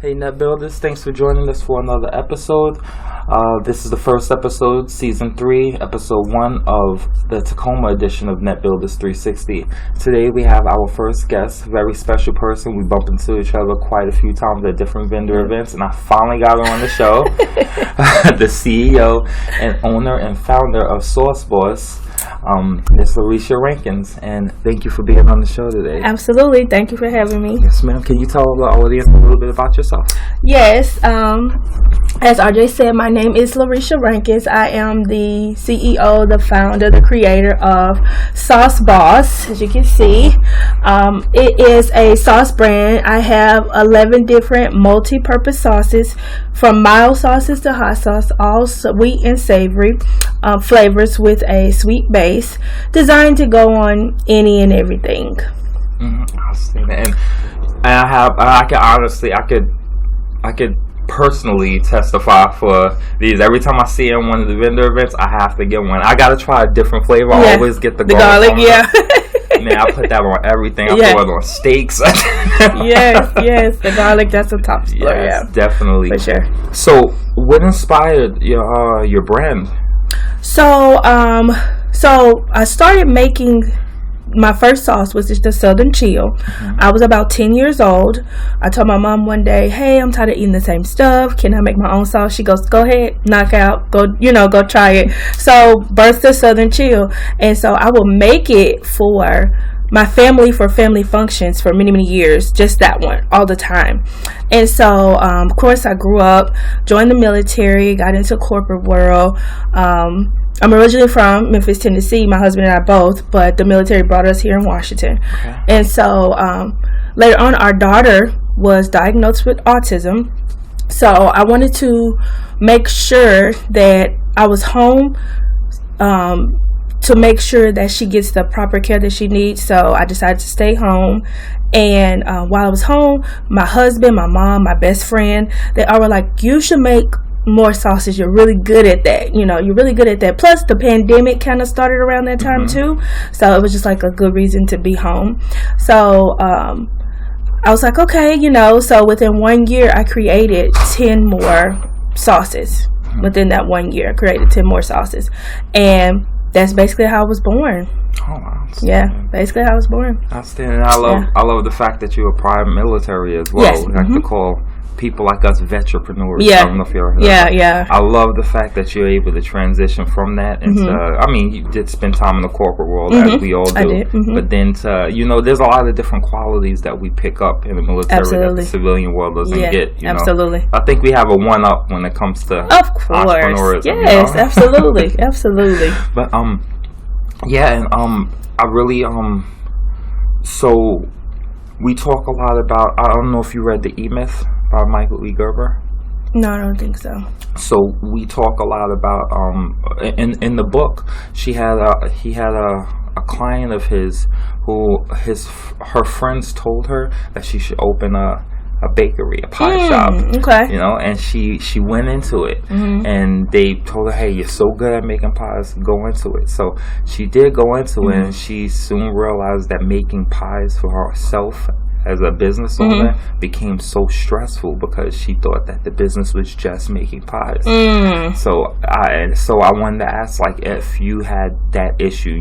Hey Net Builders, thanks for joining us for another episode. This is the first episode, Season 3, Episode 1 of the Tacoma edition of Net Builders 360. Today we have our first guest, very special person. We bump into each other quite a few times at different vendor events, and I finally got her on the show. The CEO and owner and founder of Sauce Bawse, Miss LawReshia Rankin, and thank you for being on the show today. Absolutely. Thank you for having me. Yes, ma'am. Can you tell the audience a little bit about yourself? Yes. As RJ said, my name is LawReshia Rankin. I am the CEO, the founder, the creator of Sauce Bawse, as you can see. It is a sauce brand. I have 11 different multi-purpose sauces, from mild sauces to hot sauce, all sweet and savory flavors with a sweet base, designed to go on any and everything. And I could personally testify for these. Every time I see in one of the vendor events, I have to get one. I gotta try a different flavor. I always get the garlic. Man, I put that on everything. I put it on steaks. yes, the garlic, that's a top seller. Yes, definitely. For sure. So, what inspired your brand? So I started making my first sauce, was just the Southern Chill. I was about 10 years old. I told my mom one day, hey, I'm tired of eating the same stuff. Can I make my own sauce? She goes, go ahead, knock out, go try it. So birthed the Southern Chill. And so I will make it for my family, for family functions for many, many years. Just that one, all the time. And so, of course, I grew up, joined the military, got into corporate world. I'm originally from Memphis, Tennessee, my husband and I both, but the military brought us here in Washington. Okay. And so later on, our daughter was diagnosed with autism. So I wanted to make sure that I was home to make sure that she gets the proper care that she needs. So I decided to stay home. And while I was home, my husband, my mom, my best friend, they all were like, you should make more sauces. You're really good at that. You're really good at that. Plus, the pandemic kind of started around that time too. So it was just like a good reason to be home. So I was like, okay, so within 1 year, I created 10 more sauces. Within that 1 year, I created 10 more sauces. And that's basically how I was born. Oh, wow. Yeah, basically how I was born. Outstanding. I love the fact that you're a prior military as well. Yes. We like to call people like us vetrepreneurs. Yeah. I don't know if you ever heard that. Yeah. I love the fact that you're able to transition from that into, you did spend time in the corporate world, as we all do. I did. But then there's a lot of different qualities that we pick up in the military that the civilian world doesn't get. Absolutely. I think we have a one-up when it comes to entrepreneurism. Yes, absolutely. Absolutely. But, I really, so we talk a lot about, I don't know if you read The E-Myth by Michael E. Gerber. No, I don't think so. So we talk a lot about, in the book, he had a client of his who her friends told her that she should open a bakery, a pie shop. Okay. And she went into it, and they told her, hey, you're so good at making pies, go into it. So she did go into it, and she soon realized that making pies for herself as a business owner became so stressful because she thought that the business was just making pies. So I wanted to ask, like, if you had that issue,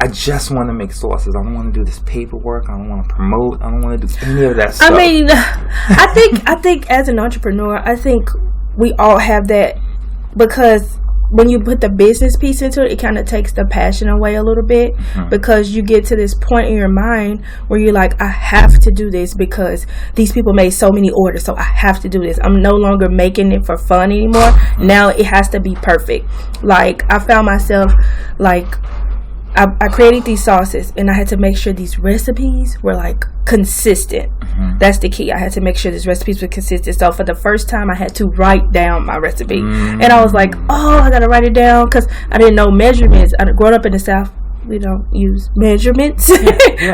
I just want to make sauces. I don't want to do this paperwork. I don't want to promote. I don't want to do any of that stuff. I mean, I think as an entrepreneur, I think we all have that, because when you put the business piece into it, it kind of takes the passion away a little bit, because you get to this point in your mind where you're like, I have to do this because these people made so many orders, so I have to do this. I'm no longer making it for fun anymore. Now it has to be perfect. Like, I found myself, like, I created these sauces, and I had to make sure these recipes were, like, consistent. That's the key. I had to make sure these recipes were consistent. So for the first time, I had to write down my recipe. And I was like, I gotta write it down, because I didn't know measurements. I grew up in the South. We don't use measurements.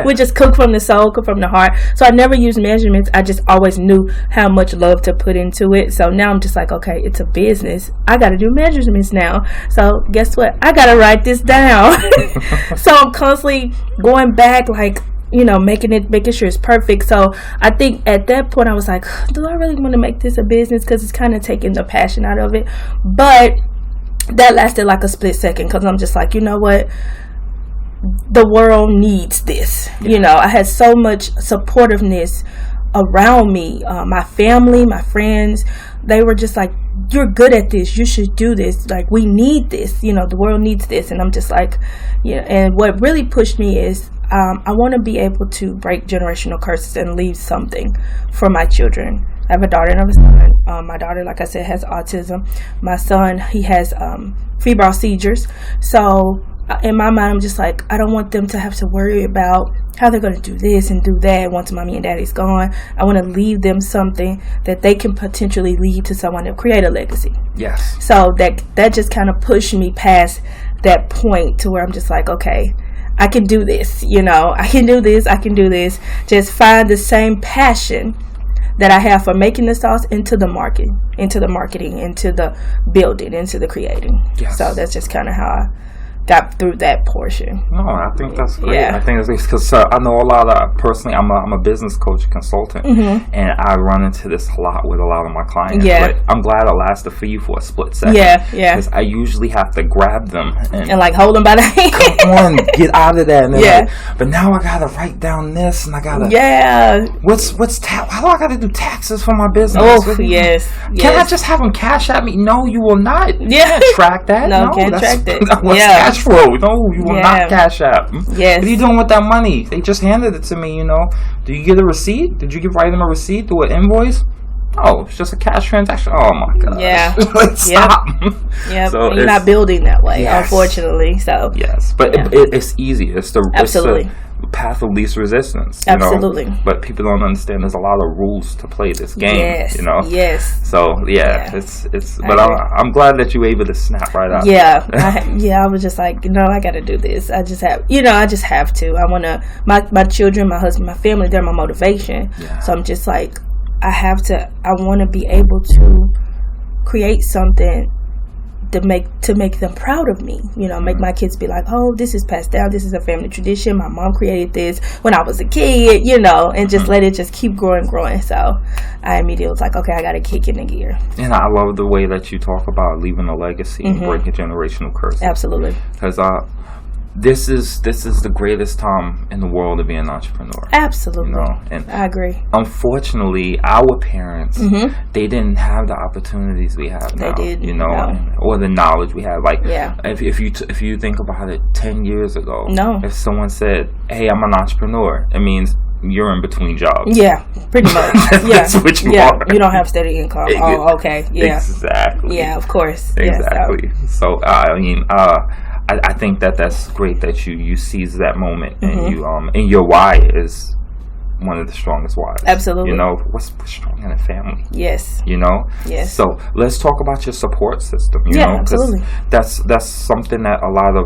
We just cook from the soul, cook from the heart. So I never used measurements. I just always knew how much love to put into it. So now I'm just like, okay, it's a business. I got to do measurements now. So guess what? I got to write this down. So I'm constantly going back, like, making sure it's perfect. So I think at that point I was like, do I really want to make this a business? Because it's kind of taking the passion out of it. But that lasted like a split second, because I'm just like, you know what? The world needs this. I had so much supportiveness around me. My family, my friends, they were just like, you're good at this, you should do this, like, we need this, the world needs this. And I'm just like, and what really pushed me is I want to be able to break generational curses and leave something for my children. I have a daughter and a son. My daughter, like I said, has autism. My son, he has febrile seizures. So in my mind, I'm just like, I don't want them to have to worry about how they're going to do this and do that once mommy and daddy's gone. I want to leave them something that they can potentially leave to someone to create a legacy. Yes. So that just kind of pushed me past that point to where I'm just like, okay, I can do this. I can do this. I can do this. Just find the same passion that I have for making the sauce into the marketing, into the building, into the creating. Yes. So that's just kind of how I got through that portion. No, I think that's great. Yeah. I think it's because I know a lot of, personally, I'm a business coach and consultant, and I run into this a lot with a lot of my clients. Yeah. But I'm glad it lasted for you for a split second. Yeah. Because I usually have to grab them and like hold them by the hand. Come on, get out of that. And Yeah. But now I gotta write down this, and I gotta. Yeah. How do I gotta do taxes for my business? Oh, yes. Can I just have them cash at me? No, you will not. Yeah. You can't track that. No, can't track that. What's cash flow? No, you will not cash app. Yes. What are you doing with that money? They just handed it to me, Do you get a receipt? Did you write them a receipt through an invoice? No, it's just a cash transaction. Oh my God. Yeah. Stop. Yep. So you're not building that way, yes. Unfortunately. So yes, but it's easy. It's the path of least resistance. Absolutely. But people don't understand. There's a lot of rules to play this game. Yes. Yes. So it's. But I'm glad that you were able to snap right out. Yeah. I was just like, I got to do this. I just have. I just have to. I want to. My children, my husband, my family, they're my motivation. Yeah. So I'm just like, I have to. I want to be able to create something to make them proud of me, make my kids be like, oh, this is passed down, this is a family tradition, my mom created this when I was a kid, and just let it just keep growing. So I immediately was like, okay, I gotta kick in the gear. And I love the way that you talk about leaving a legacy and breaking generational curses. Absolutely. Because this is the greatest time in the world to be an entrepreneur. Absolutely. And I agree. Unfortunately, our parents, they didn't have the opportunities we have now. They did, or the knowledge we have. Like, yeah. if you think about it, 10 years ago, no. If someone said, "Hey, I'm an entrepreneur," it means you're in between jobs. Yeah, pretty much. That's what you are. You don't have steady income. Oh, okay. Yeah. Exactly. Yeah, of course. Exactly. Yeah, so I think that's great that you seize that moment and you and your why is one of the strongest whys. Absolutely. What's strong in a family? Yes. Yes. So let's talk about your support system. Absolutely. That's something that a lot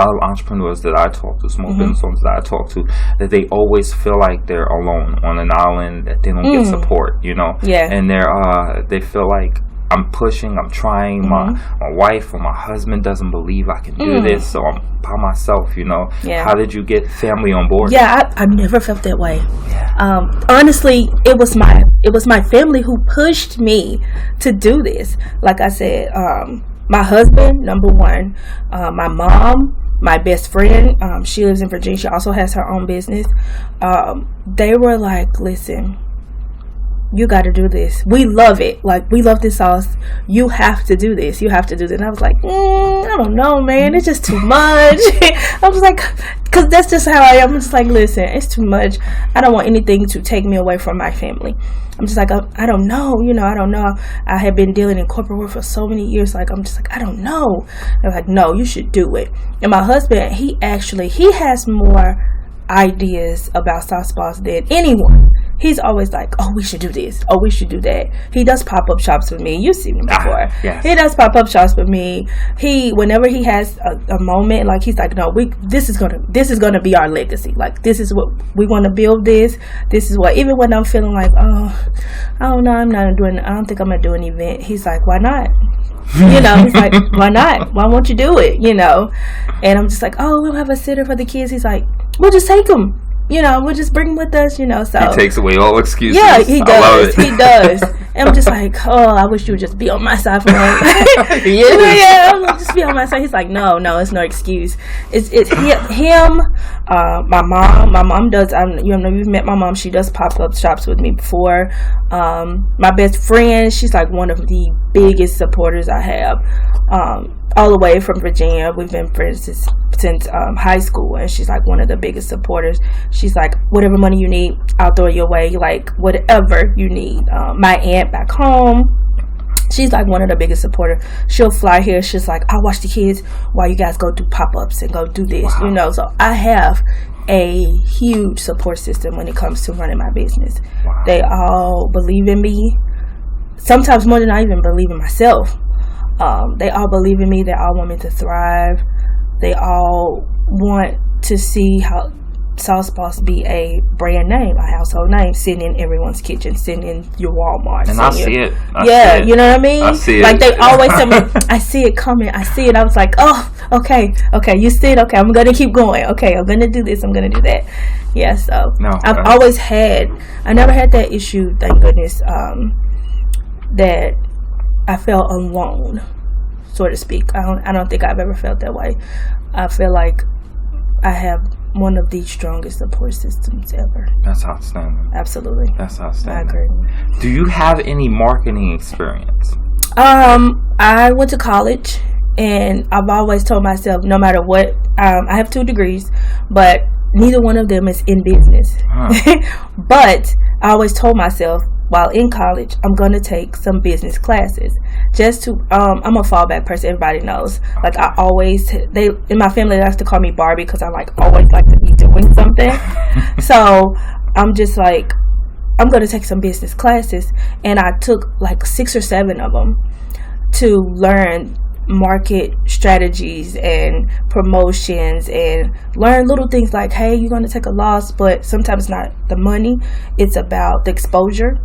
of entrepreneurs that I talk to, small business owners that I talk to, that they always feel like they're alone on an island, that they don't get support. Yeah. And they feel like, I'm pushing, I'm trying, my wife or my husband doesn't believe I can do this, so I'm by myself, Yeah. How did you get family on board? Yeah, I never felt that way. Yeah. Honestly, it was my family who pushed me to do this. Like I said, my husband, number one, my mom, my best friend, she lives in Virginia, she also has her own business. They were like, listen, you got to do this. We love it. Like, we love this sauce. You have to do this. You have to do this. And I was like, I don't know, man. It's just too much. I was like, because that's just how I am. I'm just like, listen, it's too much. I don't want anything to take me away from my family. I'm just like, I don't know. I don't know. I have been dealing in corporate work for so many years. Like, I'm just like, I don't know. They're like, no, you should do it. And my husband, he has more ideas about Sauce Bawse than anyone. He's always like, oh, we should do this. Oh, we should do that. He does pop-up shops with me. You've seen him before. Yes. He does pop-up shops with me. Whenever he has a moment, like, he's like, no, this is gonna be our legacy. Like, this is what we want to build. This is what, even when I'm feeling like, oh, I don't know, I don't think I'm gonna do an event. He's like, why not? You know, he's like, why not? Why won't you do it? You know, and I'm just like, oh, we'll have a sitter for the kids. He's like, we'll just take them. You know, we'll just bring them with us. You know, so he takes away all excuses. Yeah, he does. I love it. He does. And I'm just like, oh, I wish you would just be on my side for one. He is. Yeah, I'm like, just be on my side. He's like, no, it's no excuse. It's him. My mom. My mom does. You know, you've met my mom. She does pop-up shops with me before. My best friend. She's like one of the biggest supporters I have. All the way from Virginia. We've been friends since high school, and she's like one of the biggest supporters. She's like, whatever money you need, I'll throw it your way. Like, whatever you need. My aunt back home, she's like one of the biggest supporters. She'll fly here. She's like, I'll watch the kids while you guys go do pop-ups and go do this. Wow. You know, so I have a huge support system when it comes to running my business. Wow. They all believe in me, sometimes more than I even believe in myself. They all believe in me. They all want me to thrive. They all want to see how Sauce Bawse be a brand name, a household name, sitting in everyone's kitchen, sitting in your Walmart. And I see it. You know what I mean? I see it. Like, they always tell me, I see it coming. I see it. I was like, oh, okay, you see it. Okay, I'm going to keep going. Okay, I'm going to do this. I'm going to do that. Yeah, so I've always I never had that issue, thank goodness, that I felt alone, so to speak. I don't think I've ever felt that way. I feel like I have one of the strongest support systems ever. That's outstanding. Absolutely. That's outstanding. I agree. Do you have any marketing experience? I went to college, and I've always told myself, no matter what, I have 2 degrees, but neither one of them is in business. But I always told myself, while in college, I'm going to take some business classes. Just to, I'm a fallback person, everybody knows. Like, I always, in my family, they like to call me Barbie because I always like to be doing something. So, I'm just like, I'm going to take some business classes. And I took 6 or 7 of them to learn market strategies and promotions, and learn little things like, hey, you're going to take a loss, but sometimes not the money, it's about the exposure.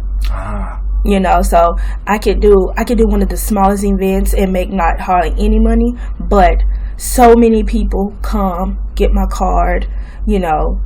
You know, so I could do one of the smallest events and make not hardly any money, but so many people come get my card. You know,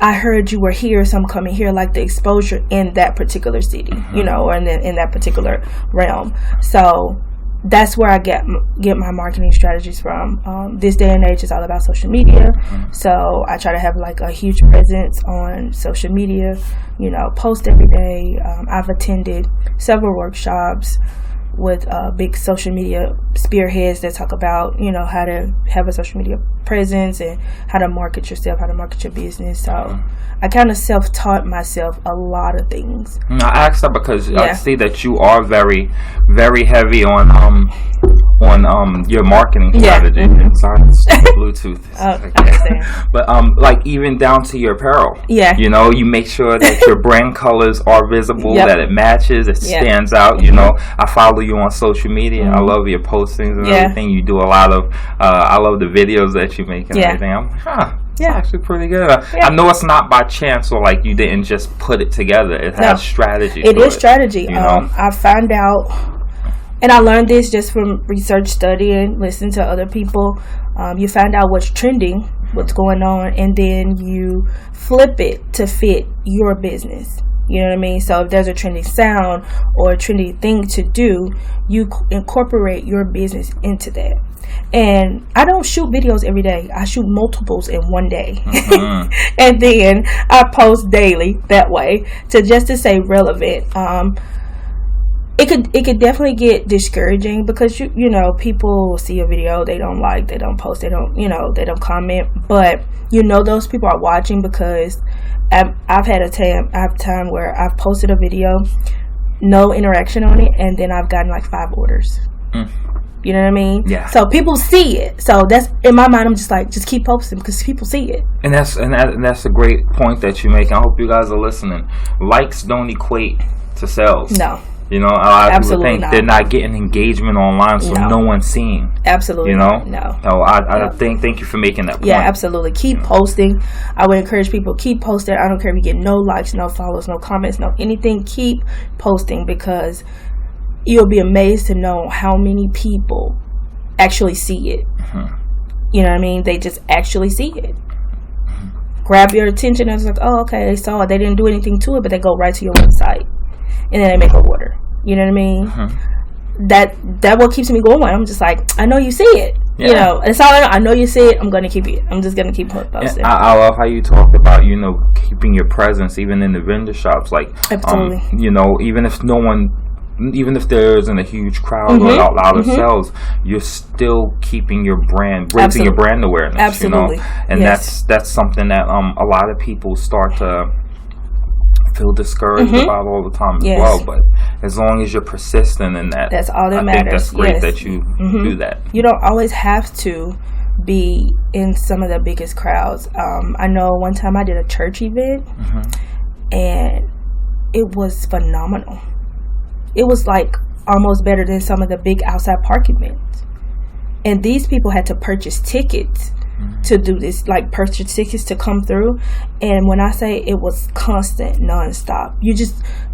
I heard you were here, so I'm coming here. Like, the exposure in that particular city, you know, or in that particular realm. So that's where I get my marketing strategies from. This day and age is all about social media, so I try to have a huge presence on social media. You know, post every day. I've attended several workshops with big social media spearheads that talk about, you know, how to have a social media presence and how to market yourself, how to market your business. So I kind of self-taught myself a lot of things. I asked that because I see that you are very, very heavy on your marketing strategy. Sorry, it's Bluetooth. But even down to your apparel. Yeah. You know, you make sure that your brand colors are visible, that it matches, it stands out. You know, I follow you on social media. I love your postings and everything. You do a lot of I love the videos that you make and everything. I'm like, it's actually pretty good. I know it's not by chance, or you didn't just put it together. It has strategy. It is strategy. You know? I found out. And I learned this just from research, studying, listening to other people. You find out what's trending, what's going on, and then you flip it to fit your business. You know what I mean? So if there's a trending sound or a trendy thing to do, you incorporate your business into that. And I don't shoot videos every day. I shoot multiples in one day. And then I post daily that way to stay relevant. It could definitely get discouraging because you know, people see a video, they don't like, they don't post, they don't comment, but you know those people are watching because I've had a time where I've posted a video, no interaction on it, and then I've gotten 5 orders. You know what I mean? Yeah. So people see it. So that's, in my mind, I'm just just keep posting because people see it. And that's a great point that you make. I hope you guys are listening. Likes don't equate to sales. No. You know, a lot of people think they're not getting engagement online, so no one's seeing. Absolutely. You know? No. So I thank you for making that point. Yeah, absolutely. Keep posting. I would encourage people, keep posting. I don't care if you get no likes, no follows, no comments, no anything. Keep posting because you'll be amazed to know how many people actually see it. You know what I mean? They just actually see it. Grab your attention and it's like, oh, okay, they saw it. They didn't do anything to it, but they go right to your website and then they make an order. You know what I mean? That what keeps me going. I'm just like, I know you see it. Yeah. You know, it's all I know you see it. I'm gonna keep it. I'm just gonna keep posting. I love how you talked about, you know, keeping your presence even in the vendor shops. Like, absolutely. You know, even if there isn't a huge crowd or a lot of sales, you're still keeping your brand, raising your brand awareness. Absolutely. You know, and that's something that a lot of people start to feel discouraged about all the time as well. But as long as you're persistent in that, that's all that matters. I think that's great that you do that. You don't always have to be in some of the biggest crowds. I know one time I did a church event and it was phenomenal. It was like almost better than some of the big outside park events. And these people had to purchase tickets to do this, like purchase tickets to come through. And when I say it was constant, nonstop,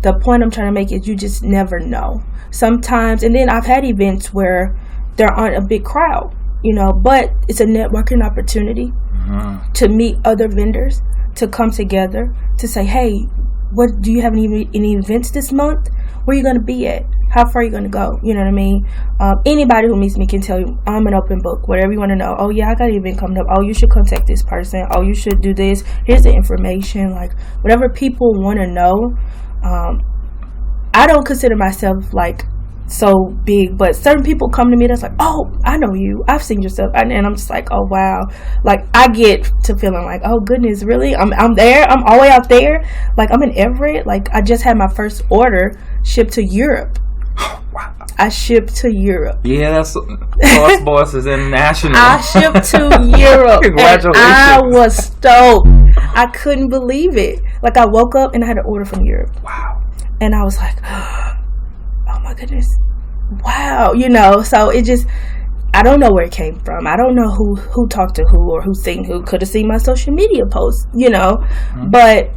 the point I'm trying to make is you just never know. Sometimes, and then I've had events where there aren't a big crowd, you know, but it's a networking opportunity to meet other vendors, to come together, to say, hey, do you have any events this month? Where are you going to be at? How far are you going to go? You know what I mean? Anybody who meets me can tell you I'm an open book. Whatever you want to know. Oh, yeah, I got an event coming up. Oh, you should contact this person. Oh, you should do this. Here's the information. Like, whatever people want to know. I don't consider myself, like, so big, but certain people come to me that's like, oh, I know you. I've seen your stuff. And I'm just like, oh, wow. Like, I get to feeling like, oh, goodness, really? I'm there. I'm all the way out there. Like, I'm in Everett. Like, I just had my first order shipped to Europe. Wow. I shipped to Europe. Yeah, that's Sauce Bawse is international. I shipped to Europe. Congratulations. And I was stoked. I couldn't believe it. Like, I woke up and I had an order from Europe. Wow. And I was like, oh my goodness. Wow. You know, so it just, I don't know where it came from. I don't know who talked to who or who seen who. Could have seen my social media posts, you know. But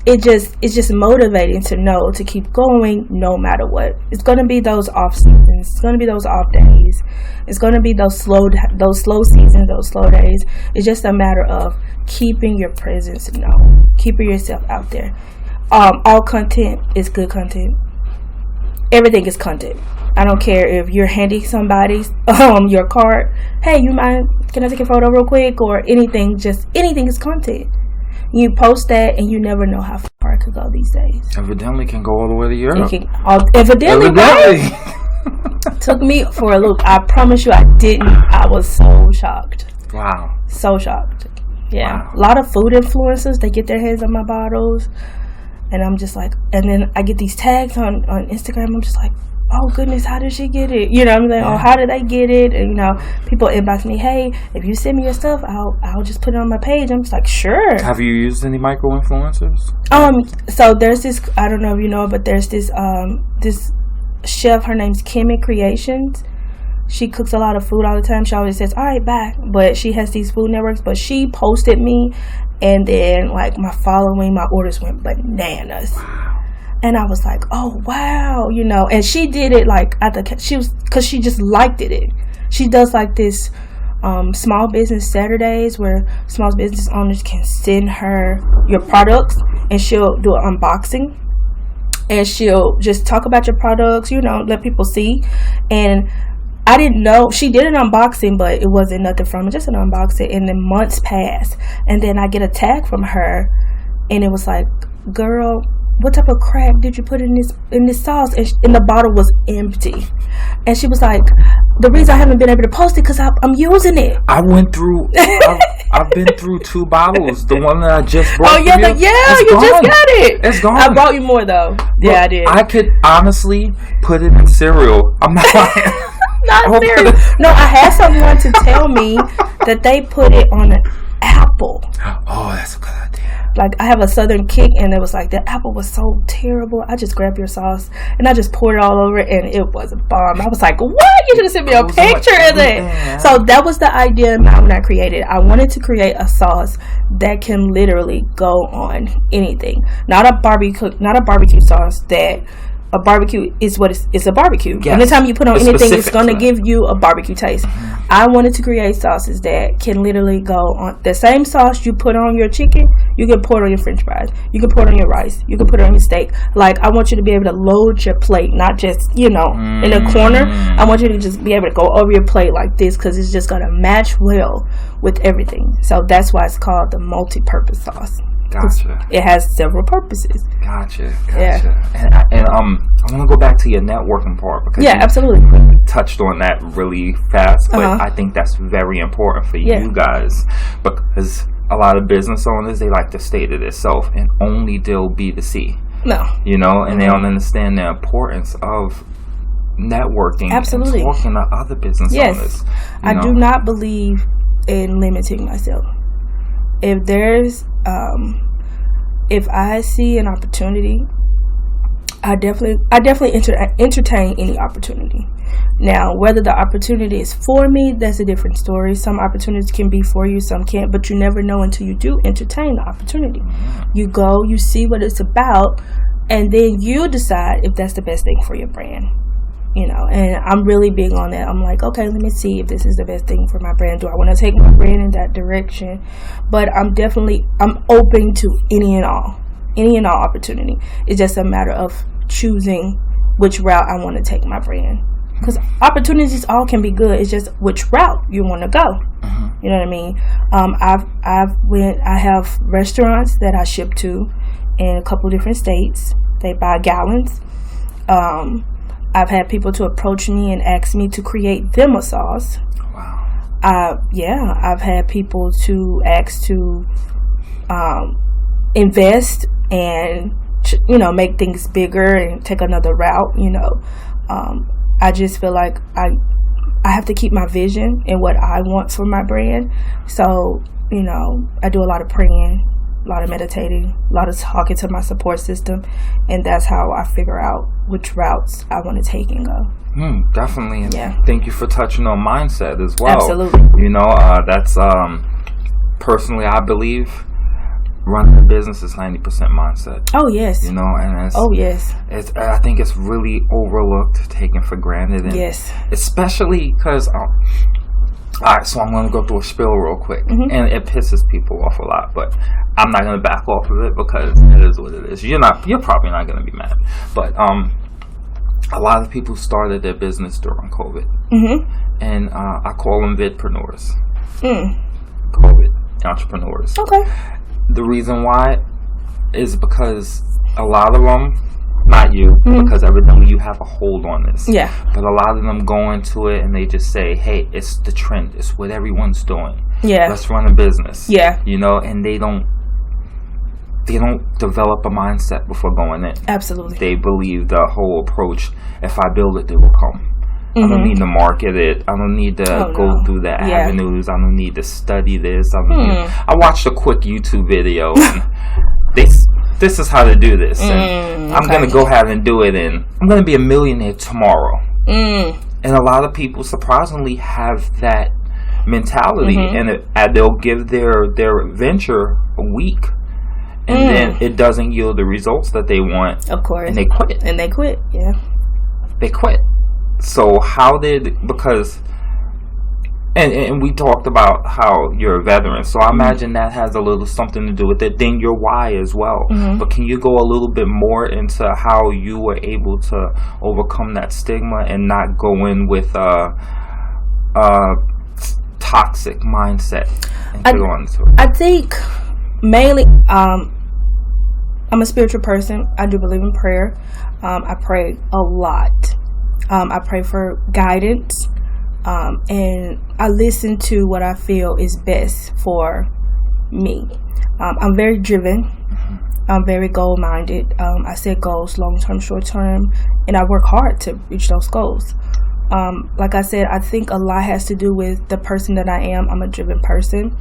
it's just motivating to know to keep going no matter what. It's going to be those off seasons. It's going to be those off days. It's going to be those slow seasons, those slow days. It's just a matter of keeping your presence known, keeping yourself out there. All content is good content. Everything is content. I don't care if you're handing somebody your card. Hey, you mind? Can I take a photo real quick? Or anything. Just anything is content. You post that, and you never know how far it could go these days. Evidently, can go all the way to Europe. Evidently. Right? Took me for a loop. I promise you, I didn't. I was so shocked. Wow. So shocked. Yeah. Wow. A lot of food influencers, they get their hands on my bottles. And I'm just like, and then I get these tags on Instagram. I'm just like, oh goodness, how did she get it? You know what I'm saying? Oh, how did they get it? And, you know, people inbox me, hey, if you send me your stuff, I'll just put it on my page. I'm just like, sure. Have you used any micro influencers? So there's this, I don't know if you know, but there's this this chef. Her name's Kimmy Creations. She cooks a lot of food all the time. She always says, all right, bye. But she has these food networks. But she posted me, and then like my orders went bananas. Wow. And I was like, oh, wow, you know. And she did it like because she just liked it. She does like this small business Saturdays where small business owners can send her your products, and she'll do an unboxing. And she'll just talk about your products, you know, let people see. And I didn't know. She did an unboxing, but it wasn't nothing from it, just an unboxing. And then months passed. And then I get a tag from her, and it was like, girl, what type of crack did you put in this sauce? And the bottle was empty. And she was like, the reason I haven't been able to post it because I'm using it. I went through, I've been through 2 bottles. The one that I just brought. Oh, yeah, you just got it. It's gone. I brought you more, though. Look, yeah, I did. I could honestly put it in cereal. I'm not lying. Not cereal. No, I had someone to tell me that they put it on an apple. Oh, that's a good idea. Like, I have a Southern kick, and it was like, the apple was so terrible. I just grabbed your sauce, and I just poured it all over it, and it was a bomb. I was like, what? You should have sent me a picture of it. So that was the idea when I created. I wanted to create a sauce that can literally go on anything. Not a barbecue sauce that a barbecue is what it's a barbecue. Yes. Anytime you put on anything, it's going to that. give you a barbecue taste. I wanted to create sauces that can literally go on the same sauce you put on your chicken. You can pour it on your French fries. You can pour it on your rice. You can put it on your steak. Like, I want you to be able to load your plate, not just, in a corner. I want you to just be able to go over your plate like this, because it's just going to match well with everything. So that's why it's called the multi-purpose sauce. Gotcha. It has several purposes. Gotcha. Yeah. And I want to go back to your networking part, because you absolutely touched on that really fast, but I think that's very important for you guys, because a lot of business owners, they like to stay to themselves and only deal B2C. No. And they don't understand the importance of networking Absolutely. and talking to other business owners. I do not believe in limiting myself. If there's if I see an opportunity, I definitely entertain any opportunity. Now, whether the opportunity is for me, that's a different story. Some opportunities can be for you, some can't, but you never know until you do entertain the opportunity. You go, you see what it's about, and then you decide if that's the best thing for your brand. And I'm really big on that. I'm like, okay, let me see if this is the best thing for my brand. Do I want to take my brand in that direction? But I'm open to any and all opportunity. It's just a matter of choosing which route I want to take my brand. Because opportunities all can be good. It's just which route you want to go. You know what I mean? I have restaurants that I ship to in a couple different states. They buy gallons. I've had people to approach me and ask me to create them a sauce. Wow. I've had people to ask to invest and make things bigger and take another route. I just feel like I have to keep my vision and what I want for my brand. So I do a lot of praying, a lot of meditating, a lot of talking to my support system, and that's how I figure out which routes I want to take and go. Definitely. And thank you for touching on mindset as well. Absolutely. That's personally, I believe running a business is 90% mindset. Oh yes. And I think it's really overlooked, taken for granted. And especially because alright, so I'm going to go through a spiel real quick, and it pisses people off a lot, but I'm not going to back off of it because it is what it is. You're probably not going to be mad, but a lot of people started their business during COVID, and I call them vidpreneurs. COVID entrepreneurs. Okay. The reason why is because a lot of them, not you, because evidently you have a hold on this. Yeah. But a lot of them go into it and they just say, hey, it's the trend. It's what everyone's doing. Yeah. Let's run a business. Yeah. And they don't develop a mindset before going in. Absolutely. They believe the whole approach, if I build it, they will come. I don't need to market it. I don't need to go through the avenues. I don't need to study this. I watched a quick YouTube video and this is how to do this, and I'm going to go ahead and do it, and I'm going to be a millionaire tomorrow. And a lot of people surprisingly have that mentality, and they'll give their venture a week, and then it doesn't yield the results that they want. Of course. And they quit. Yeah. They quit. So because and we talked about how you're a veteran, so I imagine that has a little something to do with it. Then your why as well. But can you go a little bit more into how you were able to overcome that stigma and not go in with a toxic mindset and go on to it? I think mainly I'm a spiritual person. I do believe in prayer. I pray a lot. I pray for guidance. And I listen to what I feel is best for me. I'm very driven. I'm very goal-minded. I set goals, long-term, short-term, and I work hard to reach those goals. Like I said, I think a lot has to do with the person that I am. I'm a driven person.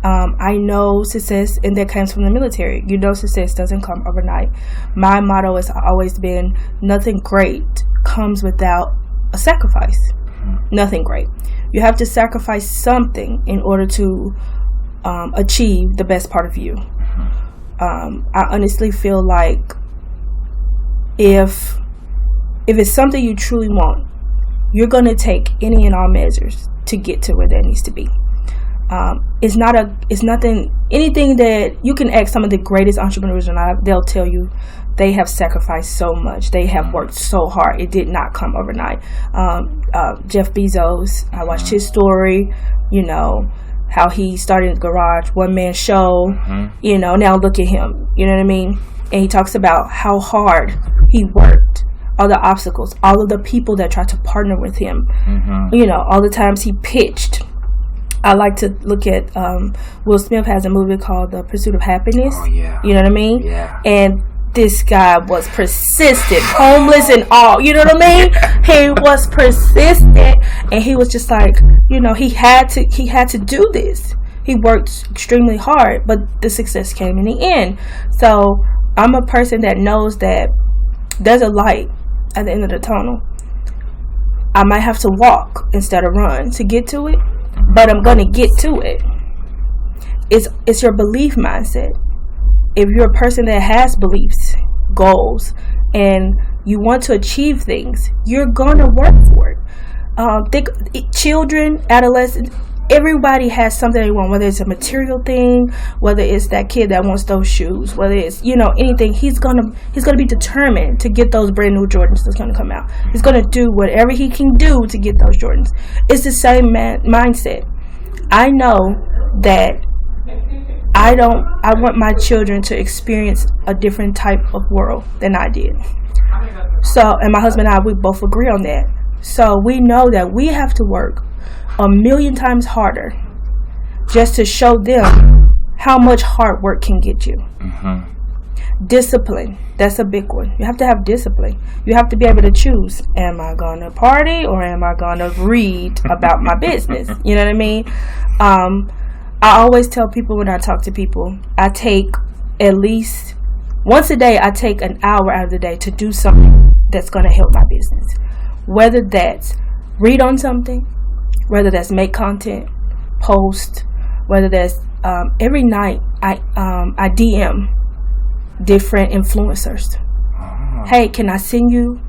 I know success, and that comes from the military. Success doesn't come overnight. My motto has always been, nothing great comes without a sacrifice. Nothing great. You have to sacrifice something in order to achieve the best part of you. I honestly feel like if if it's something you truly want, you're going to take any and all measures to get to where that needs to be. Anything that you can ask some of the greatest entrepreneurs in life, they'll tell you they have sacrificed so much. They have worked so hard. It did not come overnight. Jeff Bezos, I watched his story, how he started in the garage, one-man show, now look at him, you know what I mean? And he talks about how hard he worked, all the obstacles, all of the people that tried to partner with him, all the times he pitched. I like to look at, Will Smith has a movie called The Pursuit of Happiness. Oh, yeah. You know what I mean? Yeah. And this guy was persistent, homeless and all, you know what I mean? He was persistent, and he was just like, he had to do this. He worked extremely hard, but the success came in the end. So I'm a person that knows that there's a light at the end of the tunnel. I might have to walk instead of run to get to it, but I'm going to get to it. It's your belief mindset. If you're a person that has beliefs, goals, and you want to achieve things, you're going to work for it. Children, adolescents, everybody has something they want, whether it's a material thing, whether it's that kid that wants those shoes, whether it's, anything. He's gonna be determined to get those brand new Jordans that's gonna come out. He's gonna do whatever he can do to get those Jordans. It's the same mindset. I know that I want my children to experience a different type of world than I did. So, and my husband and I, we both agree on that. So we know that we have to work 1,000,000 times harder just to show them how much hard work can get you. Discipline, that's a big one. You have to have discipline. You have to be able to choose, am I going to party or am I going to read about my business? You know what I mean? I always tell people when I talk to people, I take at least once a day, I take an hour out of the day to do something that's going to help my business. Whether that's read on something, whether that's make content, post, whether that's every night I DM different influencers. Hey, can I send you?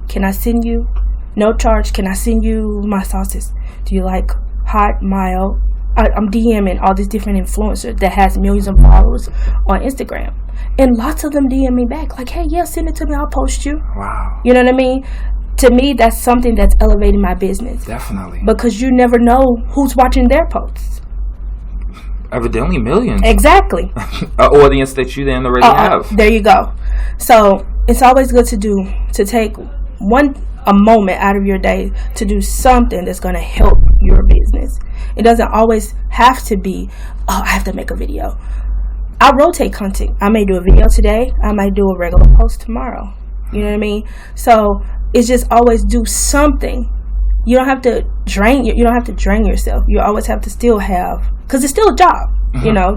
No charge. Can I send you my sauces? Do you like hot, mild? I'm DMing all these different influencers that has millions of followers on Instagram. And lots of them DM me back like, hey, yeah, send it to me. I'll post you. Wow. You know what I mean? To me, that's something that's elevating my business. Definitely. Because you never know who's watching their posts. Evidently millions. Exactly. An audience that you then already have. There you go. So it's always good to take a moment out of your day to do something that's going to help your business. It doesn't always have to be, I have to make a video. I rotate content. I may do a video today. I might do a regular post tomorrow. You know what I mean? So it's just always do something. You don't have to drain yourself. You always have to still have, because it's still a job.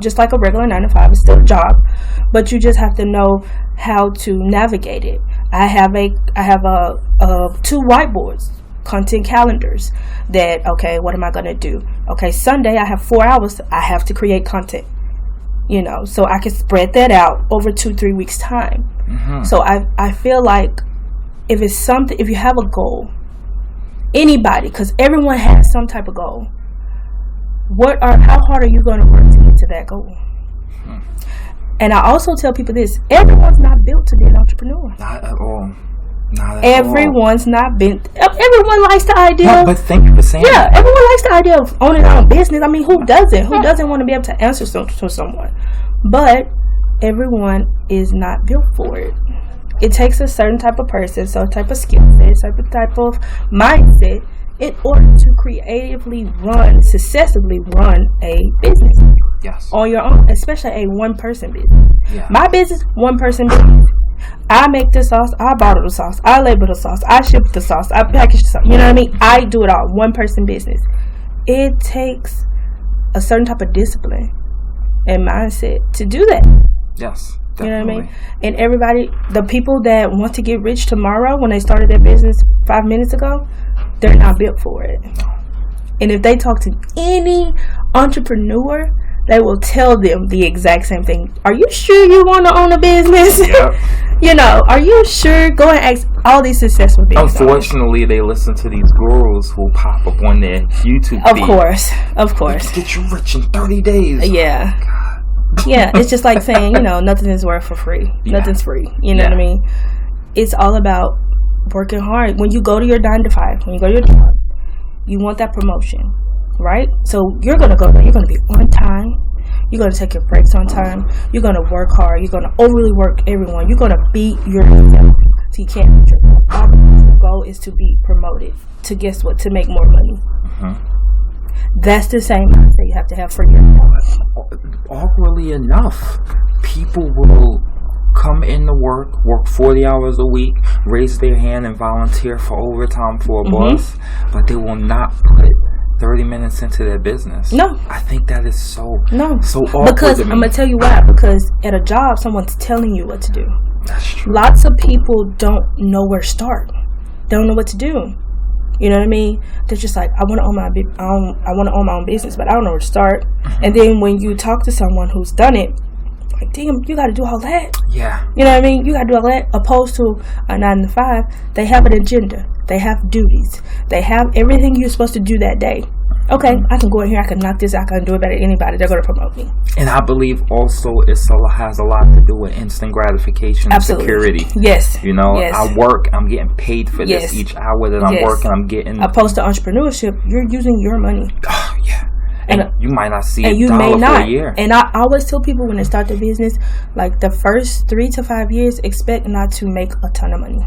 Just like a regular 9 to 5, it's still a job, but you just have to know how to navigate it. I have 2 whiteboards, content calendars that, okay, what am I going to do? Okay, Sunday I have 4 hours. I have to create content, so I can spread that out over 2-3 weeks time. So I feel like if you have a goal, anybody, because everyone has some type of goal, how hard are you going to work to get to that goal? And I also tell people this: everyone's not built to be an entrepreneur. Not at all. Everyone's not been. Everyone likes the idea. No, but thank you for saying that. Everyone likes the idea of owning their own business. I mean, who doesn't? Who doesn't want to be able to answer to someone? But everyone is not built for it. It takes a certain type of person, some type of skill set, some type of mindset in order to successfully run a business. Yes. On your own, especially a one-person business. Yeah. My business, one-person business. I make the sauce, I bottle the sauce, I label the sauce, I ship the sauce, I package the sauce. You know what I mean? I do it all. One-person business. It takes a certain type of discipline and mindset to do that. Yes. Definitely. You know what I mean? And everybody, the people that want to get rich tomorrow when they started their business 5 minutes ago, they're not built for it. And if they talk to any entrepreneur, they will tell them the exact same thing. Are you sure you want to own a business? Yep. Are you sure? Go and ask. all these successful business Unfortunately, they listen to these gurus who pop up on their YouTube feed. Of course. Get you rich in 30 days. Yeah. Yeah, it's just like saying, nothing is worth for free. Yeah. Nothing's free. You know what I mean? It's all about working hard. When you go to your 9 to 5, when you go to your job, you want that promotion, right? So you're going to go there. You're going to be on time. You're going to take your breaks on time. You're going to work hard. You're going to overly work everyone. You're going to beat yourself. So you can't beat yourself. Your goal is to be promoted. To guess what? To make more money. Mm-hmm. That's the same mindset you have to have for yourself. Awkwardly enough, people will come into work 40 hours a week, raise their hand and volunteer for overtime for a boss, but they will not put 30 minutes into their business. No. I think that is so awkward. Because I'm going to tell you why. Because at a job, someone's telling you what to do. That's true. Lots of people don't know where to start. They don't know what to do. You know what I mean? They're just like, I want to own my own business, but I don't know where to start. Mm-hmm. And then when you talk to someone who's done it, like, damn, you got to do all that. Yeah. You know what I mean? You got to do all that. Opposed to a 9 to 5, they have an agenda. They have duties. They have everything you're supposed to do that day. Okay, I can go in here. I can knock this out. I can do it better than anybody. They're going to promote me. And I believe also has a lot to do with instant gratification and security. Yes. Yes. I work. I'm getting paid for this. Each hour that I'm working, I'm getting. Opposed to entrepreneurship, you're using your money. Oh, yeah. And you might not see $1 for a year. And I always tell people when they start their business, like the first 3 to 5 years, expect not to make a ton of money.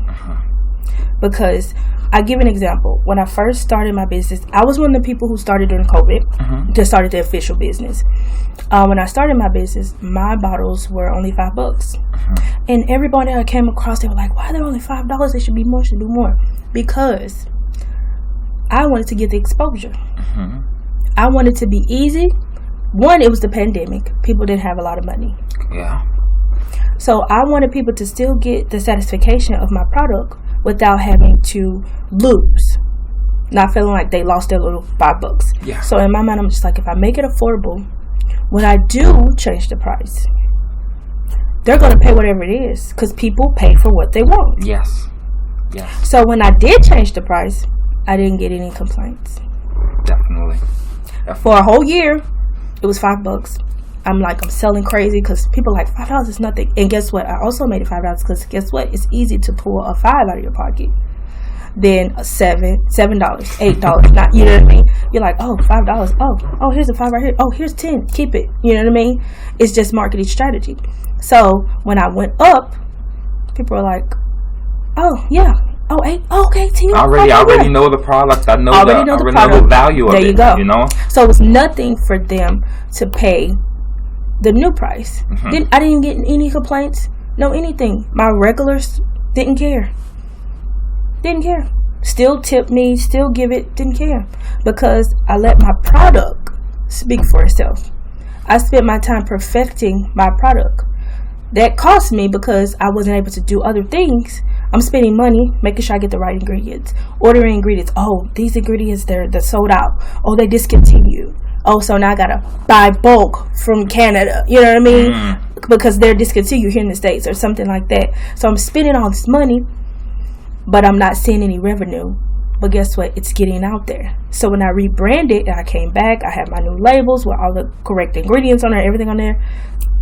Because I give an example. When I first started my business, I was one of the people who started during COVID, just started the official business. When I started my business, my bottles were only $5. And everybody I came across, they were like, why are they only $5? They should be more, should do more. Because I wanted to get the exposure. I wanted to be easy. One, it was the pandemic. People didn't have a lot of money. Yeah. So I wanted people to still get the satisfaction of my product without having to lose. Not feeling like they lost their little $5. Yeah. So in my mind, I'm just like, if I make it affordable, when I do change the price, they're going to pay whatever it is. Because people pay for what they want. Yes. So when I did change the price, I didn't get any complaints. Definitely. For a whole year, it was $5. I'm selling crazy because people are like, $5 is nothing. And guess what? I also made it $5 because guess what? It's easy to pull a $5 out of your pocket. Then $7, $8. Not, you know what I mean? You're like, oh, $5. Oh, here's a $5 right here. Oh, here's 10. Keep it. You know what I mean? It's just marketing strategy. So when I went up, people were like, oh, yeah. Oh, 8. Oh, okay, 10. I already know the product. I know the value of it. There you go. You know? So it's nothing for them to pay the new price. I didn't get any complaints. No anything. My regulars didn't care. Still tip me, still give it, didn't care. Because I let my product speak for itself. I spent my time perfecting my product. That cost me because I wasn't able to do other things. I'm spending money making sure I get the right ingredients. Ordering ingredients. Oh, these ingredients, they're sold out. Oh, they discontinued. Oh, so now I gotta buy bulk from Canada. You know what I mean? Because they're discontinued here in the States or something like that. So I'm spending all this money, but I'm not seeing any revenue. But guess what? It's getting out there. So when I rebranded and I came back, I had my new labels with all the correct ingredients on there, everything on there.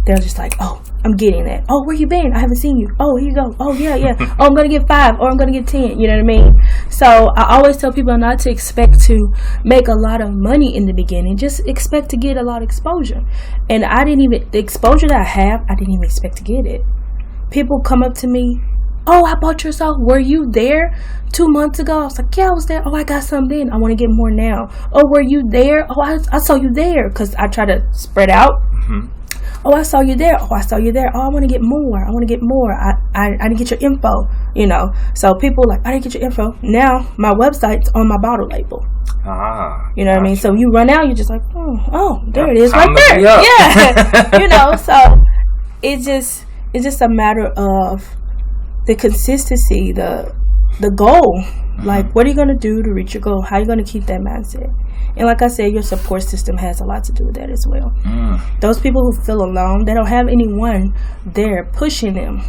They're just like, oh, I'm getting that. Oh, where you been? I haven't seen you. Oh, here you go. Oh, yeah. Oh, I'm going to get 5 or I'm going to get 10. You know what I mean? So I always tell people not to expect to make a lot of money in the beginning. Just expect to get a lot of exposure. And the exposure that I have, I didn't even expect to get it. People come up to me. Oh, I bought your sauce. Were you there 2 months ago? I was like, yeah, I was there. Oh, I got some then. I want to get more now. Oh, were you there? Oh, I saw you there. Because I try to spread out. Oh, I saw you there. Oh, I saw you there. Oh, I want to get more. I didn't get your info, you know. So people like, I didn't get your info. Now, my website's on my bottle label. You know what I mean? So you run out, you're just like, oh, there it is right there. Yeah. You know, so it's just a matter of the consistency, the goal. Like, what are you going to do to reach your goal? How are you going to keep that mindset? And like I said, your support system has a lot to do with that as well. Those people who feel alone, they don't have anyone there pushing them.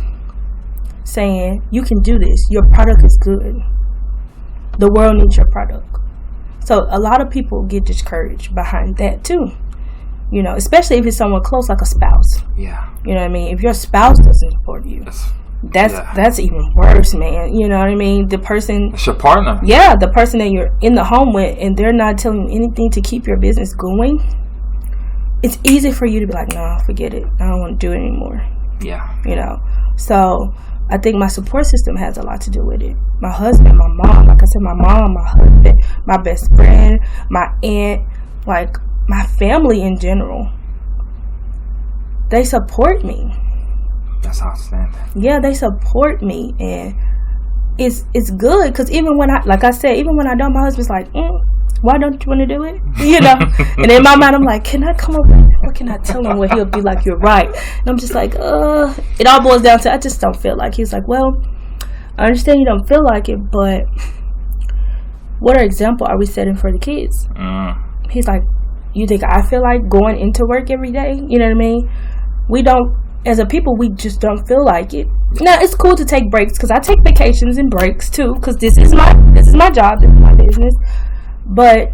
saying, you can do this. Your product is good. The world needs your product. So a lot of people get discouraged behind that too. You know, especially if it's someone close, like a spouse. Yeah. You know what I mean? If your spouse doesn't support you, that's even worse, man. You know what I mean? The person... It's your partner. Yeah, the person that you're in the home with, and they're not telling you anything to keep your business going. It's easy for you to be like, nah, forget it. I don't want to do it anymore. Yeah. You know? So, I think my support system has a lot to do with it. My husband, my mom, like I said, my mom, my husband, my best friend, my aunt, like my family in general. They support me. That's outstanding. Yeah, they support me, and it's good because even when I don't, my husband's like, why don't you want to do it? You know, and in my mind I'm like, can I come up or can I tell him? Where he'll be like, you're right, and I'm just like, it all boils down to I just don't feel like. He's like, well, I understand you don't feel like it, but what example are we setting for the kids? He's like, you think I feel like going into work every day? You know what I mean? We don't, as a people, we just don't feel like it. Now, it's cool to take breaks because I take vacations and breaks too because this is my job, this is my business. But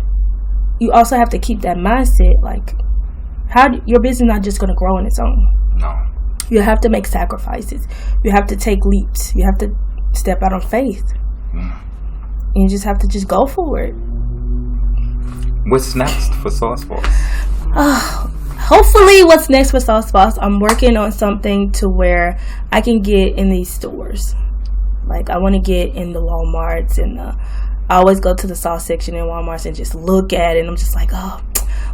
you also have to keep that mindset, like, your business is not just going to grow on its own. No. You have to make sacrifices. You have to take leaps. You have to step out on faith. And you just have to just go for it. What's next for Sauce Bawse? Hopefully, what's next for Sauce Bawse, I'm working on something to where I can get in these stores. Like, I want to get in the Walmarts, and I always go to the sauce section in Walmarts and just look at it, and I'm just like, oh,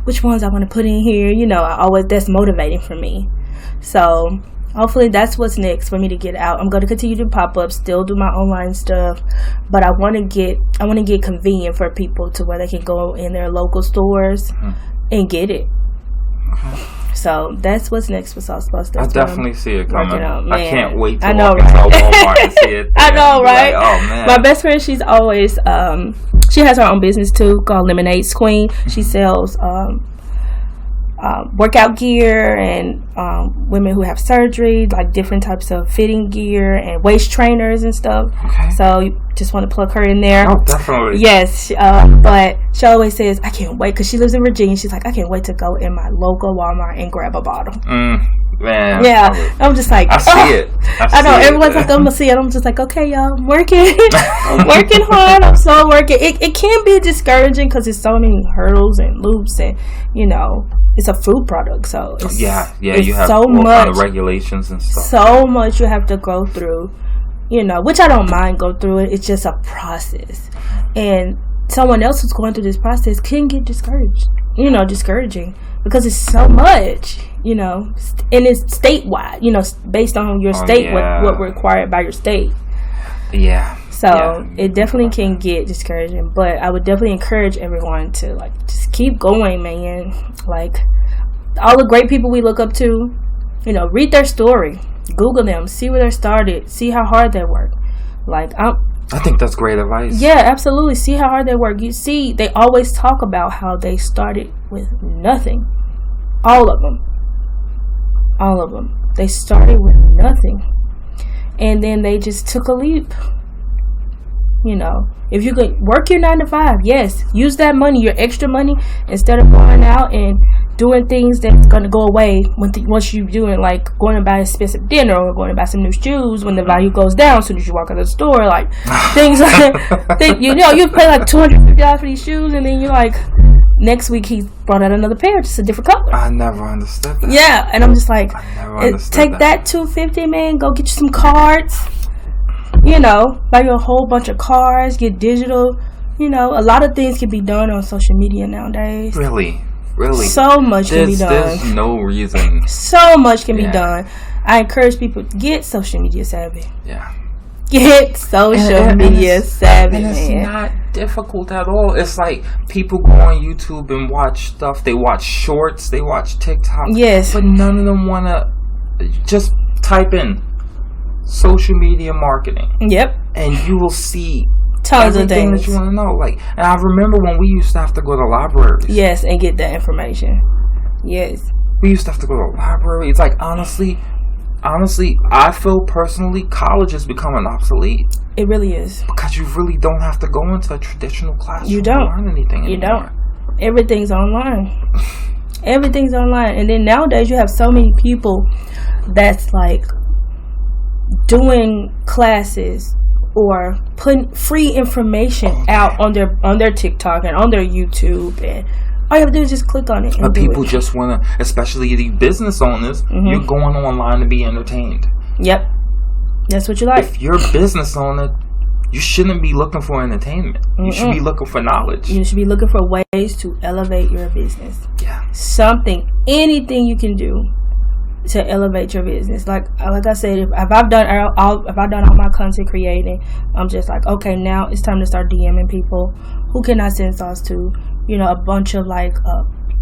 which ones I want to put in here? You know, that's motivating for me. So, hopefully that's what's next for me to get out. I'm going to continue to pop-ups, still do my online stuff, but I want to get convenient for people to where they can go in their local stores and get it. So that's what's next for Sauce Bawse. I definitely see it coming. I can't wait to walk into Walmart and see it. I know, right? Like, oh man, my best friend, she's always she has her own business too called Lemonade's Queen. She sells workout gear and women who have surgery, like different types of fitting gear and waist trainers and stuff. Okay. So you just want to plug her in there. Oh, definitely. Yes, but she always says, I can't wait, because she lives in Virginia. She's like, I can't wait to go in my local Walmart and grab a bottle. Man. Yeah, I'm just like, I see it. I know, everyone's like, I'm going to see it. I'm just like, okay, y'all, I'm working. I'm working hard. I'm so working. It can be discouraging because there's so many hurdles and loops, and, you know, it's a food product, so it's, you have so much regulations and stuff. So much you have to go through, you know, which I don't mind go through it. It's just a process, and someone else who's going through this process can get discouraged. You know, discouraging because it's so much, you know, and it's statewide. You know, based on your state, what required by your state. Yeah. So it definitely can get discouraging, but I would definitely encourage everyone to, like, just keep going, man. Like, all the great people we look up to, you know, read their story, Google them, see where they started, see how hard they work. Like, I think that's great advice. Yeah, absolutely. See how hard they work. You see, they always talk about how they started with nothing. All of them. They started with nothing, and then they just took a leap. You know, if you could work your 9 to 5, yes, use that money, your extra money, instead of going out and doing things that's going to go away once you're doing, like, going to buy expensive dinner or going to buy some new shoes when the value goes down as soon as you walk out of the store. Like, things like you know, you pay like $250 for these shoes, and then you're like, next week he brought out another pair, just a different color. I never understood that. Yeah, and I'm just like, take that $250, man, go get you some cards. You know, buy you a whole bunch of cards, get digital. You know, a lot of things can be done on social media nowadays. Really? So much can be done. There's no reason. So much can be done. I encourage people to get social media savvy. Yeah. Get social media savvy, and it's man. not difficult at all. It's like people go on YouTube and watch stuff. They watch shorts. They watch TikTok. Yes. But none of them want to just type in social media marketing. Yep. And you will see tons of things that you want to know. Like, and I remember when we used to have to go to libraries. Yes, and get that information. Yes. We used to have to go to libraries. Like, honestly, honestly, I feel personally, college is becoming obsolete. It really is. Because you really don't have to go into a traditional classroom You don't. to learn anything You anymore. don't. Everything's online. Everything's online. And then nowadays you have so many people that's like doing classes or putting free information out on their TikTok and on their YouTube, and all you have to do is just click on it. But people just want to, especially these business owners, you're going online to be entertained. Yep. That's what you like. If you're a business owner, you shouldn't be looking for entertainment. You should be looking for knowledge. You should be looking for ways to elevate your business. Yeah. Anything you can do to elevate your business. Like I said, if I've done all my content creating, I'm just like, okay, now it's time to start DMing people. Who can I send sauce to? You know, a bunch of like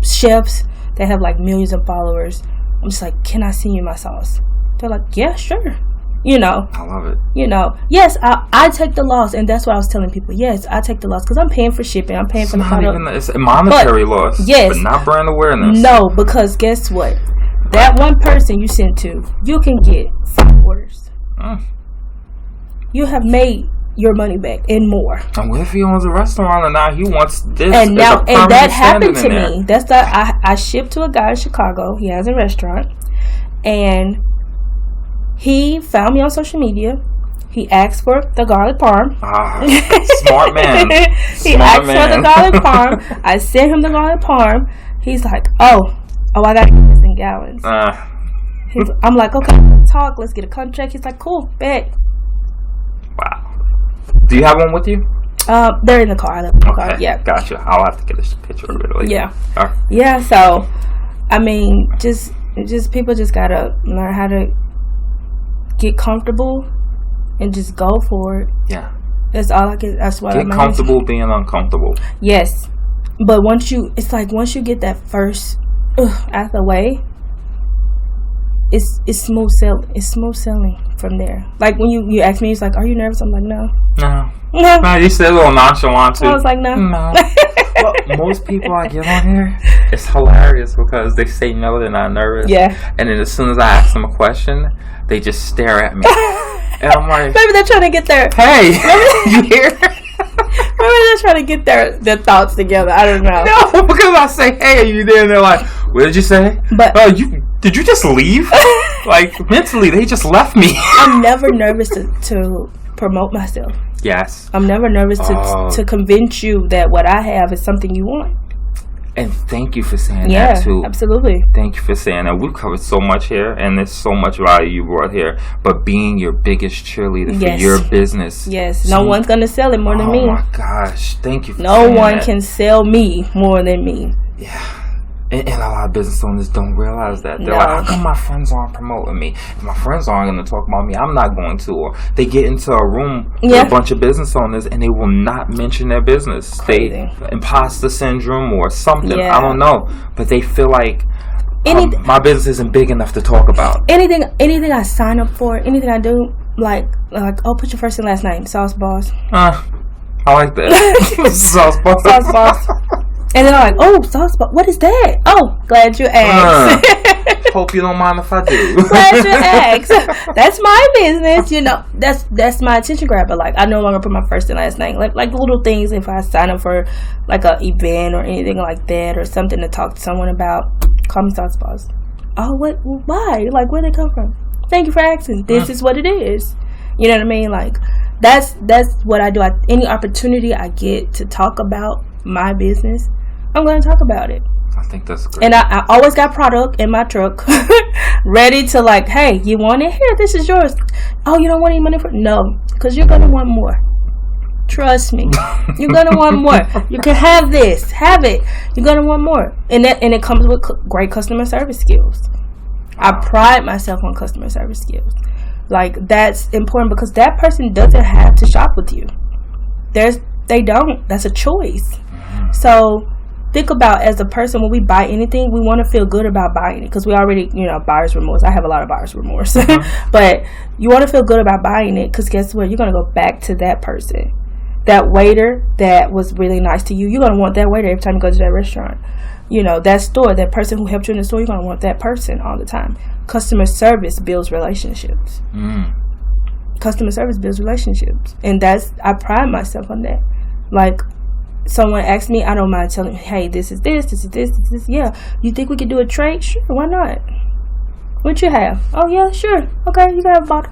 chefs that have like millions of followers. I'm just like, can I send you my sauce? They're like, yeah, sure. You know, I love it. You know, yes, I take the loss, and that's what I was telling people. Yes, I take the loss because I'm paying for shipping. I'm paying for the product. It's a monetary loss, yes, but not brand awareness. No, because guess what? That one person you sent to, you can get 5 orders. You have made your money back and more. And what if he owns a restaurant and now he wants this? And now, and that happened to me. That's I shipped to a guy in Chicago. He has a restaurant, and he found me on social media. He asked for the garlic parm. Smart man. He asked for the garlic parm. I sent him the garlic parm. He's like, oh, I gotta get this in gallons. I'm like, okay, let's get a contract. He's like, cool, bet. Wow. Do you have one with you? They're in the car. I left the car. Yeah. Gotcha. I'll have to get a picture of it later. Yeah. Yeah. So, I mean, just people just gotta learn how to get comfortable and just go for it. Yeah. That's all I can. That's what I get comfortable being uncomfortable. Yes, but once you get that first out of the way, it's smooth selling. It's smooth selling from there. Like when you ask me, it's like, "Are you nervous?" I'm like, "No." No, you said a little nonchalant too. I was like, "No." Well, most people I get on here, it's hilarious because they say no, they're not nervous. Yeah. And then as soon as I ask them a question, they just stare at me. And I'm like, maybe they're trying to get their you hear? Maybe they're trying to get their thoughts together. I don't know. No, because I say, "Hey, are you there?" And they're like, "What did you say?" But did you just leave? Like mentally, they just left me. I'm never nervous to promote myself. Yes. I'm never nervous to convince you that what I have is something you want. And thank you for saying that too. Yeah, absolutely. Thank you for saying that. We've covered so much here, and there's so much value you brought here. But being your biggest cheerleader for your business. Yes. No one's going to sell it more than me. Oh my gosh. Thank you for saying that. No one can sell me more than me. Yeah. And a lot of business owners don't realize that. They're like, how come my friends aren't promoting me? If my friends aren't going to talk about me, I'm not going to. Or they get into a room with a bunch of business owners and they will not mention their business. They imposter syndrome or something. Yeah. I don't know. But they feel like my business isn't big enough to talk about. Anything I sign up for, anything I do, like put your first and last name, Sauce Bawse. I like that. Sauce Bawse. Sauce Bawse. And then I'm like, oh, Sauce Bawse, what is that? Oh, glad you asked. Hope you don't mind if I do. Glad you asked. That's my business, you know. That's my attention grabber. Like, I no longer put my first and last name. Like little things. If I sign up for like an event or anything like that, or something to talk to someone about, call me Sauce Bawse. Oh, what? Why? Like, where did it come from? Thank you for asking. This is what it is. You know what I mean? Like, that's what I do. Any opportunity I get to talk about my business, I'm going to talk about it. I think that's great. And I always got product in my truck ready to like, hey, you want it? Here, this is yours. Oh, you don't want any money for it? No, because you're going to want more. Trust me. You're going to want more. You can have this. Have it. You're going to want more. And it comes with great customer service skills. I pride myself on customer service skills. Like, that's important because that person doesn't have to shop with you. They don't. That's a choice. So think about, as a person, when we buy anything, we want to feel good about buying it because we already, buyer's remorse. I have a lot of buyer's remorse. But you want to feel good about buying it because guess what? You're going to go back to that person. That waiter that was really nice to you, you're going to want that waiter every time you go to that restaurant. that store, that person who helped you in the store, you're going to want that person all the time. Customer service builds relationships. Customer service builds relationships. And I pride myself on that. Like, someone asks me, I don't mind telling, hey, this is this, this is this, this is this. Yeah, you think we could do a trade? Sure, why not? What you have? Oh, yeah, sure. Okay, you can have a bottle.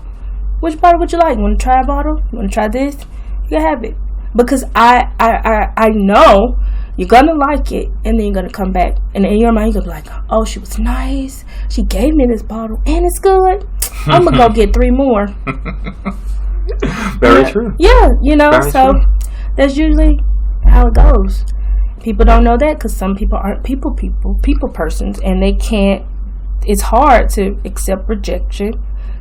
Which bottle would you like? You want to try a bottle? You want to try this? You can have it. Because I know you're going to like it, and then you're going to come back. And in your mind, you're going to be like, oh, she was nice. She gave me this bottle, and it's good. I'm going to go get 3 more. Very true. Yeah, Very so true. That's usually how it goes. People don't know that because some people aren't people persons, and they can't. It's hard to accept rejection.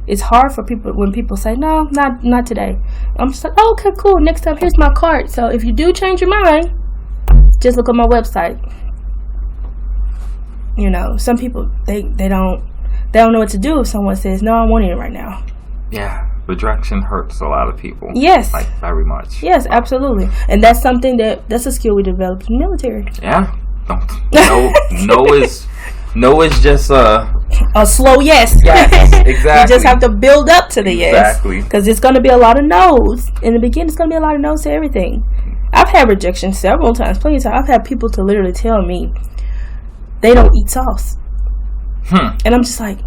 It's hard for people when people say, no, not today. I'm just like, oh, okay, cool. Next time, here's my card. So if you do change your mind, just look at my website. Some people they don't know what to do if someone says, no, I want it right now. Yeah. Rejection hurts a lot of people. Yes. Like, very much. Yes, absolutely. And that's something that's a skill we developed in the military. Yeah. No is just a slow yes. Yes, exactly. You just have to build up to the yes. Exactly. Because it's going to be a lot of no's. In the beginning, it's going to be a lot of no's to everything. I've had rejection several times, plenty of times. I've had people to literally tell me they don't eat sauce. And I'm just like,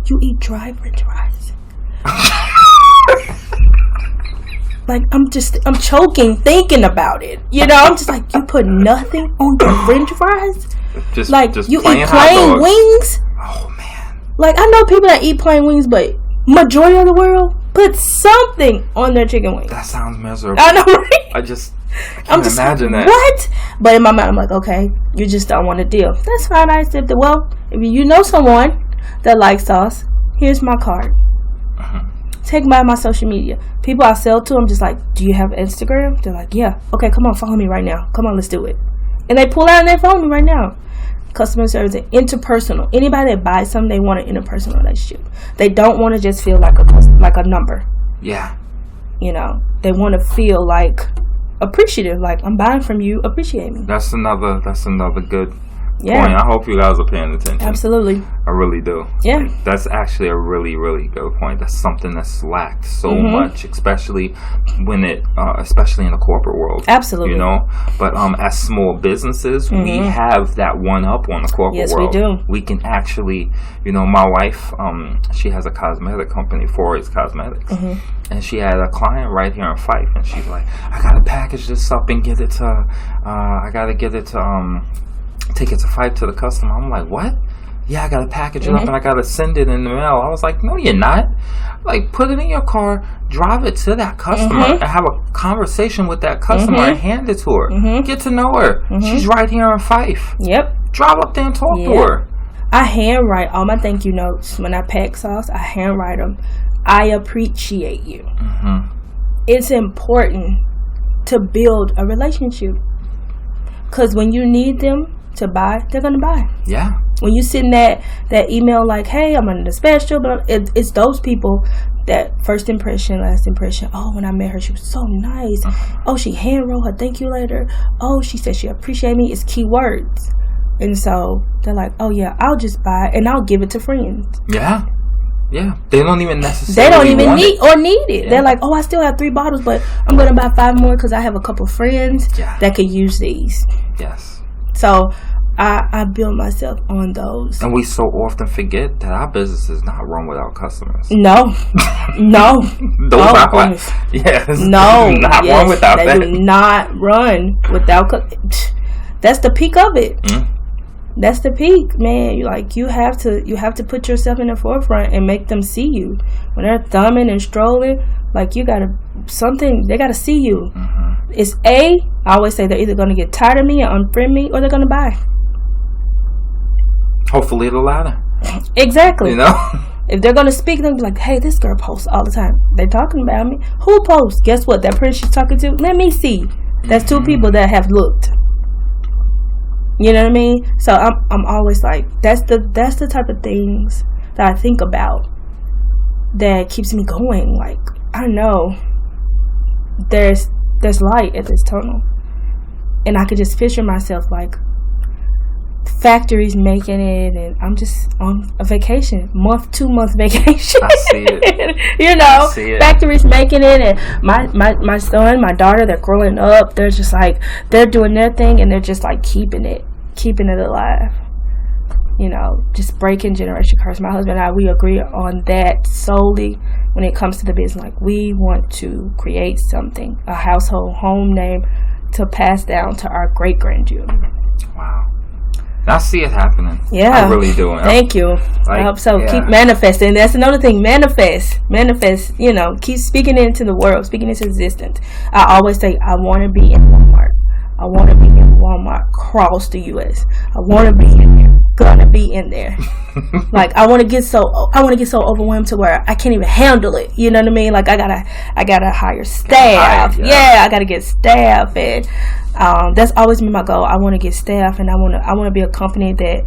you eat dry French fries? Like, I'm choking thinking about it. I'm just like, you put nothing on your French fries? Just you eat plain wings? Oh, man. Like, I know people that eat plain wings, but majority of the world put something on their chicken wings. That sounds miserable. I know, right? I can't imagine that. What? But in my mind, I'm like, okay, you just don't want to deal. That's fine. I accept it. Well, if you know someone that likes sauce, here's my card. Take my social media. People I sell to, I'm just like, do you have Instagram? They're like, yeah. Okay, come on, follow me right now. Come on, let's do it. And they pull out and they follow me right now. Customer service and interpersonal. Anybody that buys something, they want an interpersonal relationship. They don't want to just feel like a number. Yeah. They want to feel like appreciative. Like, I'm buying from you. Appreciate me. That's another good Yeah. point. I hope you guys are paying attention. Absolutely. I really do. Yeah. Like, that's actually a really, really good point. That's something that's lacked so much, especially especially in the corporate world. Absolutely. But as small businesses, we have that one up on the corporate world. Yes, we do. We can actually, my wife, she has a cosmetic company, Forest Cosmetics. And she had a client right here in Fife, and she's like, I gotta package this up and get it to take it to Fife to the customer. I'm like, what? Yeah, I gotta package it up and I gotta send it in the mail. I was like, no, you're not. Like, put it in your car, drive it to that customer, and have a conversation with that customer and hand it to her. Get to know her. She's right here in Fife. Yep. Drive up there and talk to her. I handwrite all my thank you notes when I pack sauce. I handwrite them. I appreciate you. It's important to build a relationship, because when you need them to buy, they're gonna buy. Yeah. When you send that email like, hey, I'm under the special, but it's those people that first impression, last impression. Oh, when I met her, she was so nice. Oh, she hand wrote her thank you letter. Oh, she said she appreciated me. It's key words. And so they're like, oh yeah, I'll just buy and I'll give it to friends. Yeah. Yeah. They don't even necessarily need it. Yeah. They're like, oh, I still have 3 bottles, but I'm going to buy 5 more because I have a couple friends that could use these. Yes. So I build myself on those. And we so often forget that our business is not run without customers. No. No. Not run without that. They do not run without That's the peak of it. That's the peak, man. You have to put yourself in the forefront and make them see you. When they're thumbing and strolling, they gotta see you. It's I always say they're either gonna get tired of me and unfriend me, or they're gonna buy. Hopefully the latter. Exactly. If they're gonna speak, they'll be like, hey, this girl posts all the time. They're talking about me. Who posts? Guess what? That person she's talking to, let me see. That's 2 people that have looked. You know what I mean? So I'm always like, that's the type of things that I think about that keeps me going. Like, I know there's light at this tunnel, and I could just picture myself like factories making it, and I'm just on a vacation, 2-month vacation. I see it. You know, I see it. Factories making it, and my son, my daughter, they're growing up. They're just like, they're doing their thing, and they're just like keeping it alive. You know, just breaking generation curse. My husband and I, we agree on that solely when it comes to the business. Like, we want to create something, a household home name to pass down to our great grandchildren. Wow. I see it happening. Yeah. I really do. Thank you. Like, I hope so. yeah. Keep manifesting. That's another thing. Manifest. You know, keep speaking into the world, speaking into existence. I always say, I want to be in Walmart. I want to be in Walmart across the U.S. I want to be in there. Gonna be in there. Like, I want to get so overwhelmed to where I can't even handle it. You know what I mean? Like, I gotta hire staff. Yeah, I gotta get staff, and that's always been my goal. I want to get staff, and I want to be a company that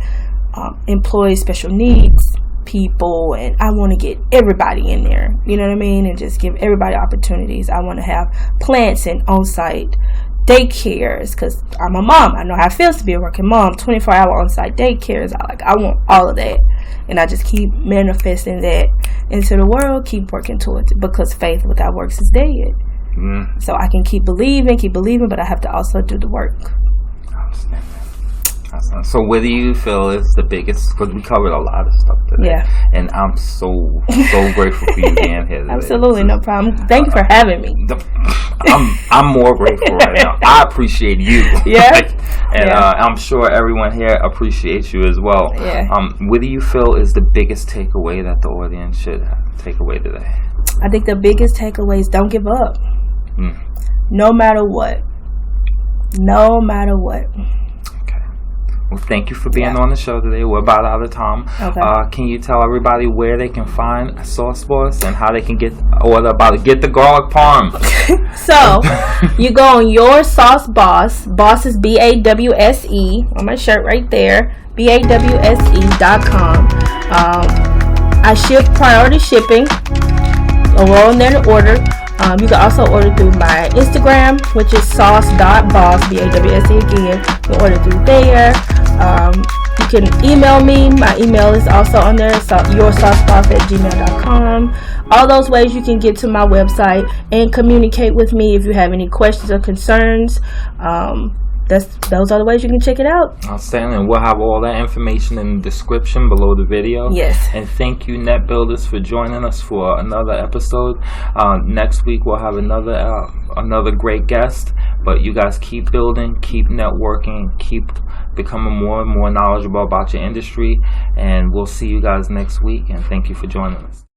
employs special needs people, and I want to get everybody in there. You know what I mean? And just give everybody opportunities. I want to have plants and on-site daycares, because I'm a mom. I know how it feels to be a working mom. 24-hour on-site daycares. I want all of that, and I just keep manifesting that into the world. Keep working towards it, because faith without works is dead. So I can keep believing, but I have to also do the work. I understand that. So what do you feel is the biggest, because we covered a lot of stuff today, and I'm so grateful for you being here today. Absolutely, no problem. Thank you for having me. I'm more grateful right now. I appreciate you. And I'm sure everyone here appreciates you as well. What do you feel is the biggest takeaway that the audience should take away today? I think the biggest takeaway is don't give up. No matter what. Well, thank you for being on the show today. We're about out of time. Okay. Can you tell everybody where they can find Sauce Bawse and how they can get the garlic parm? So, you go on Your Sauce Bawse. Bawse is BAWSE on my shirt right there. BAWSE.com. I ship priority shipping. We're on there to order. You can also order through my Instagram, which is sauce.bawse, BAWSE again. You can order through there. You can email me. My email is also on there, yoursaucebawse@gmail.com. All those ways you can get to my website and communicate with me if you have any questions or concerns. Those are the ways you can check it out. Outstanding. We'll have all that information in the description below the video. Yes. And thank you, Net Builders, for joining us for another episode. Next week we'll have another great guest. But you guys keep building, keep networking, keep becoming more and more knowledgeable about your industry. And we'll see you guys next week. And thank you for joining us.